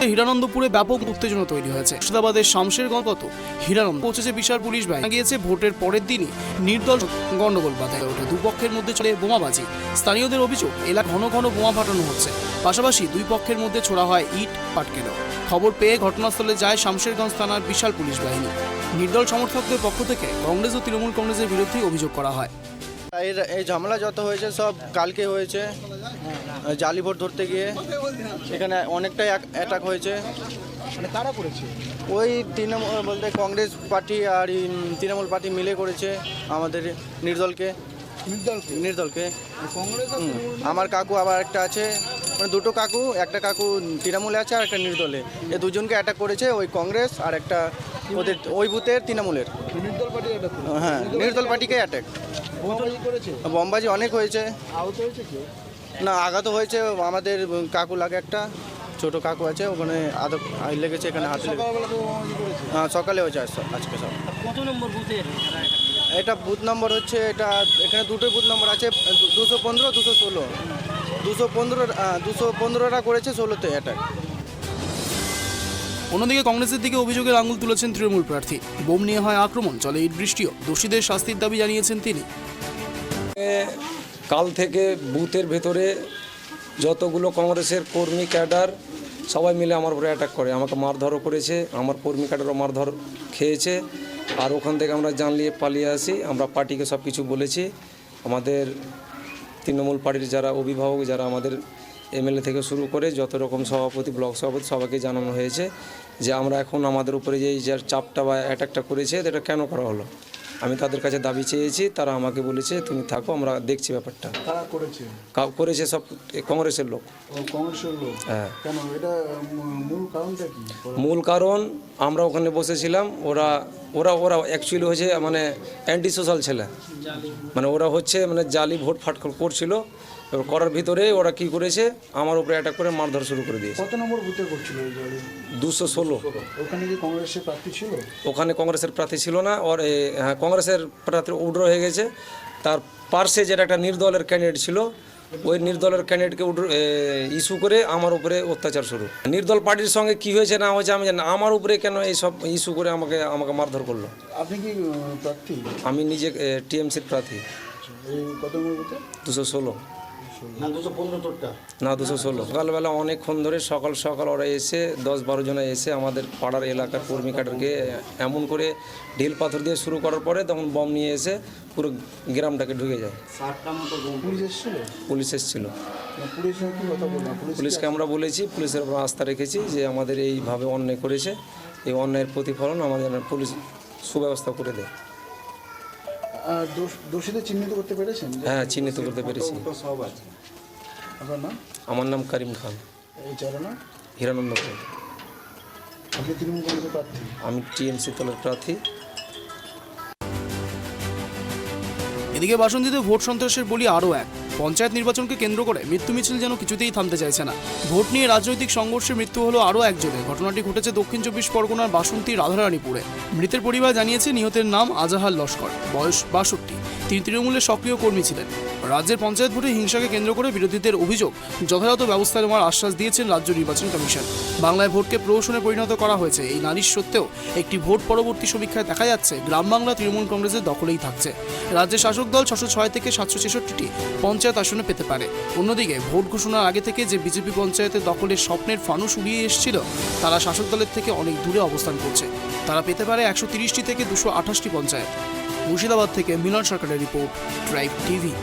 হিরানন্দপুরে ব্যাপক উত্তেজনা তৈরি হয়েছে। মুর্শিদাবাদের শামশেরগঞ্জ হিরানন্দ পৌঁছেছে বিশাল পুলিশ বাহিনী। গিয়েছে ভোটের পরের দিনই নির্দল গন্ডগোল বাধায় ওঠে, দুপক্ষের মধ্যে চলে বোমাবাজি। স্থানীয়দের অভিযোগ এলাকা ঘন ঘন বোমা ফাটানো হচ্ছে, পাশাপাশি দুই পক্ষের মধ্যে ছোড়া হয় ইট পাটকেল। খবর পেয়ে ঘটনাস্থলে যায় শামশেরগঞ্জ থানার বিশাল পুলিশ বাহিনী। নির্দল সমর্থকদের পক্ষ থেকে কংগ্রেস ও তৃণমূল কংগ্রেসের বিরুদ্ধে অভিযোগ করা হয়। এই ঝামেলা যত হয়েছে সব কালকে হয়েছে, জালি ভোট ধরতে গিয়ে এখানে অনেকটাই অ্যাটাক হয়েছে। কারা করেছে? ওই তৃণমূল বলতে কংগ্রেস পার্টি আর তৃণমূল পার্টি মিলে করেছে আমাদের নির্দলকে। আমার কাকু আবার একটা আছে, মানে দুটো কাকু, একটা কাকু তৃণমূলে আছে আর একটা নির্দলে। এই দুজনকে অ্যাটাক করেছে ওই কংগ্রেস আর একটা ওদের ওই বুথের তৃণমূলের। নির্দল পার্টি অ্যাটাক করেছে? হ্যাঁ, নির্দল পার্টিকে অ্যাটাক। বোমবাজি অনেক হয়েছে। আহত হয়েছে কেউ? না, আঘাত হয়েছে আমাদের কাকু লাগে, একটা ছোট কাকু আছে, ওখানে আদব লেগেছে, এখানে হাতে লেগেছে। হ্যাঁ, সকালে হয়েছে আজকে সব। কত নম্বর বুথে? এটা বুথ নম্বর হচ্ছে, এটা এখানে দুটোই বুথ নম্বর আছে, 215, 216। 215টা করেছে, 16তে অ্যাটাক। অন্যদিকে কংগ্রেসের দিকে অভিযোগের আঙুল তুলেছেন তৃণমূল প্রার্থী। বোম নিয়ে হয় আক্রমণ, চলে ইট বৃষ্টিও। দোষীদের শাস্তির দাবি জানিয়েছেন তিনি। কাল থেকে বুথের ভেতরে যতগুলো কংগ্রেসের কর্মী ক্যাডার সবাই মিলে আমার উপরে অ্যাটাক করে, আমাকে মারধরও করেছে, আমার কর্মী ক্যাডারও মারধর খেয়েছে। আর ওখান থেকে আমরা জানলিয়ে পালিয়ে আসি। আমরা পার্টিকে সব কিছু বলেছি, আমাদের তৃণমূল পার্টির যারা অভিভাবক, যারা আমাদের এমএলএ থেকে শুরু করে যত রকম সভাপতি, ব্লক সভাপতি, সবাইকে জানানো হয়েছে যে আমরা এখন আমাদের উপরে যে চাপটা বা অ্যাটাকটা করেছে এটা কেন করা হলো। আমি তাদের কাছে দাবি চেয়েছি, তারা আমাকে বলেছে তুমি থাকো, আমরা দেখছি ব্যাপারটা। কারা করেছে? করেছে সব কংগ্রেসের লোক। কংগ্রেসের লোক? হ্যাঁ। কেন, এটা মূল কারণটা কি? মূল কারণ আমরা ওখানে বসেছিলাম, ওরা ওরা ওরা অ্যাকচুয়ালি হচ্ছে মানে অ্যান্টি সোশ্যাল ছেলে, মানে ওরা হচ্ছে মানে জালি ভোট ফাট করছিল। এবার করার ভিতরে ওরা কি করেছে, আমার উপরে অ্যাটাক করে মারধর শুরু করে দিয়েছে। কত নম্বর বুথে করছিল এই জালি? 216। ওখানে কি কংগ্রেসের প্রার্থী ছিল? ওখানে কংগ্রেসের প্রার্থী ছিল না, ওর হ্যাঁ কংগ্রেসের প্রার্থী উড্র হয়ে গেছে। তার পার্শ্বে যেটা একটা নির্দলের ক্যান্ডিডেট ছিল, ওই নির্দলের ক্যান্ডিডেটকে ইস্যু করে আমার উপরে অত্যাচার শুরু। নির্দল পার্টির সঙ্গে কি হয়েছে না হয়েছে আমি জানি না, আমার উপরে কেন এই সব ইস্যু করে আমাকে মারধর করলো। আপনি কি প্রার্থী? আমি নিজে টিএমসির প্রার্থী। এই কত নম্বর বুথে? 216 না 215 না 216। সকালবেলা অনেকক্ষণ ধরে সকাল ওরা এসে 10-12 জনে এসে আমাদের পাড়ার এলাকার কর্মী কাটারকে এমন করে ঢিল পাথর দিয়ে শুরু করার পরে তখন বম নিয়ে এসে পুরো গ্রামটাকে ঢুকে যায়। পুলিশ এসেছিল? পুলিশ এসেছিল। পুলিশের কি কথা বললাম? পুলিশকে আমরা বলেছি, পুলিশের উপর আস্থা রেখেছি যে আমাদের এইভাবে অন্যায় করেছে, এই অন্যায়ের প্রতিফলন আমাদের পুলিশ সুব্যবস্থা করে দেয়। দোষীদের চিহ্নিত করতে পেরেছেন? হ্যাঁ, চিহ্নিত করতে পেরেছি। আপনার নাম? আমার নাম করিম খান। এই চারণা? হিরানন্দপুর। আপনি তৃণমূল কংগ্রেসের প্রার্থী? আমি টিএমসি দলের প্রার্থী। এদিকে বাসন্তীতে ভোট সন্ত্রাসের বলি আরও এক। পঞ্চায়েত নির্বাচনকে কেন্দ্র করে মৃত্যু মিছিল যেন কিছুতেই থামতে চাইছে না। ভোট নিয়ে রাজনৈতিক সংঘর্ষে মৃত্যু হলো আরও একজনের। ঘটনাটি ঘটেছে দক্ষিণ 24 পরগনার বাসন্তী রাধারানীপুরে। মৃতের পরিবার জানিয়েছে নিহতের নাম আজাহার লস্কর, বয়স 62। তিনি তৃণমূলের সক্রিয় কর্মী ছিলেন। রাজ্যের পঞ্চায়েত ভোটে হিংসাকে কেন্দ্র করে বিরোধীদের অভিযোগ, যথাযথ ব্যবস্থা নেওয়ার আশ্বাস দিয়েছেন রাজ্য নির্বাচন কমিশন। বাংলায় ভোটকে প্রহসনে পরিণত করা হয়েছে। এই নারীর সত্ত্বেও একটি ভোট পরবর্তী সমীক্ষায় দেখা যাচ্ছে গ্রাম বাংলা তৃণমূল কংগ্রেসের দখলেই থাকছে। রাজ্যের শাসক দল 606 থেকে 766টি পঞ্চায়েত আসনে পেতে পারে। অন্যদিকে ভোট ঘোষণার আগে থেকে যে বিজেপি পঞ্চায়েতের দখলের স্বপ্নের ফানুস উড়িয়ে এসেছিল, তারা শাসক দলের থেকে অনেক দূরে অবস্থান করছে। তারা পেতে পারে 130টি থেকে 228টি পঞ্চায়েত। মুর্শিদাবাদ থেকে মিলন সরকারের রিপোর্ট, ট্রাইব টিভি।